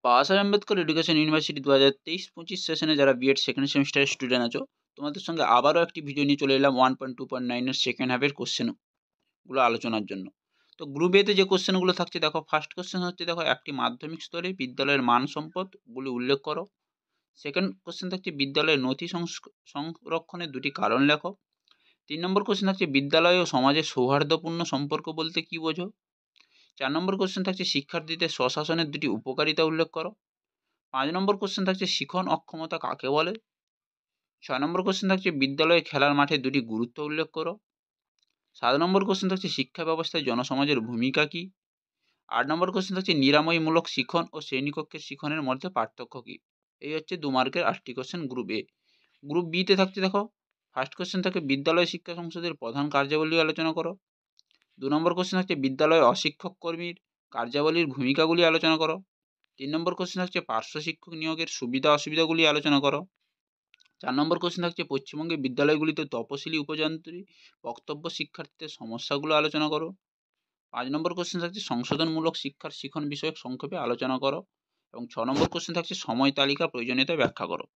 বাবা সাহেব Ambedkar education university 2023-25 সেশনে যারা বিএড সেকেন্ড সেমিস্টারের স্টুডেন্ট আছো, তোমাদের সঙ্গে আবারও একটি ভিডিও নিয়ে চলে এলাম 1.2.9 এর সেকেন্ড হাফের কোশ্চেনগুলো আলোচনার জন্য। তো গ্রুপ এতে যে কোশ্চেনগুলো থাকছে দেখো, ফার্স্ট কোশ্চেন হচ্ছে দেখো, একটি মাধ্যমিক স্তরে বিদ্যালয়ের মান সম্পদগুলি উল্লেখ করো। সেকেন্ড কোশ্চেন থাকছে বিদ্যালয়ের নথি সংরক্ষণের দুটি কারণ লেখো। 3 নম্বর কোশ্চেন থাকছে বিদ্যালয় ও সমাজের সৌহার্দ্যপূর্ণ সম্পর্ক বলতে কী বোঝো। 4 নম্বর কোশ্চেন থাকছে শিক্ষার্থীদের স্বশাসনের দুটি উপকারিতা উল্লেখ করো। 5 নম্বর কোশ্চেন থাকছে শিখন অক্ষমতা কাকে বলে। 6 নম্বর কোশ্চেন থাকছে বিদ্যালয়ে খেলার মাঠে দুটি গুরুত্ব উল্লেখ করো। 7 নম্বর কোশ্চেন থাকছে শিক্ষা ব্যবস্থায় জনসমাজের ভূমিকা কী। 8 নম্বর কোশ্চেন থাকছে নিরাময়মূলক শিখন ও শ্রেণীকক্ষের শিখনের মধ্যে পার্থক্য কী। এই হচ্ছে 2 মার্কের 8টি কোশ্চেন গ্রুপ এ। গ্রুপ বিতে থাকছে দেখো, ফার্স্ট কোশ্চেন থাকে বিদ্যালয় শিক্ষা সংসদের প্রধান কার্যাবলী আলোচনা করো। 2 নম্বর কোশ্চেন হচ্ছে বিদ্যালয়ে অশিক্ষক কর্মীর কার্যাবলীর ভূমিকাগুলি আলোচনা করো। 3 নম্বর কোশ্চেন হচ্ছে পার্শ্ব শিক্ষক নিয়োগের সুবিধা অসুবিধাগুলি আলোচনা করো। 4 নম্বর কোশ্চেন থাকছে পশ্চিমবঙ্গের বিদ্যালয়গুলিতে তপশিলি উপজাতির বক্তব্য শিক্ষার্থীদের সমস্যাগুলো আলোচনা করো। 5 নম্বর কোশ্চেন থাকছে সংশোধনমূলক শিক্ষার শিখন বিষয়ক সংক্ষেপে আলোচনা করো। এবং 6 নম্বর কোশ্চেন থাকছে সময় তালিকা প্রয়োজনীয়তা ব্যাখ্যা করো।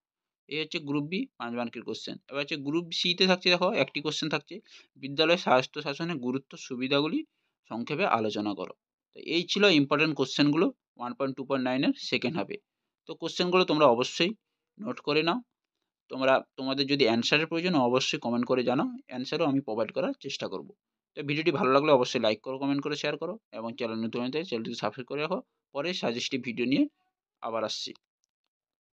এই হচ্ছে গ্রুপ বি 5 মার্কের কোশ্চেন। এবার হচ্ছে গ্রুপ সিতে থাকছে দেখো, একটি কোশ্চেন থাকছে বিদ্যালয় স্বাস্থ্য শাসনের গুরুত্ব সুবিধাগুলি সংক্ষেপে আলোচনা করো। তো এই ছিল ইম্পর্টেন্ট কোশ্চেনগুলো 1.2.9 এর সেকেন্ড হাফে। তো কোশ্চেনগুলো তোমরা অবশ্যই নোট করে নাও। তোমাদের যদি অ্যান্সারের প্রয়োজন অবশ্যই কমেন্ট করে জানাও, অ্যান্সারও আমি প্রোভাইড করার চেষ্টা করব। তো ভিডিওটি ভালো লাগলে অবশ্যই লাইক করো, কমেন্ট করে শেয়ার করো এবং চ্যানেল নতুন হয়ে থাকলে চ্যানেলটি সাবস্ক্রাইব করে রাখো। পরে সাজেস্টিভ ভিডিও নিয়ে আবার আসছি।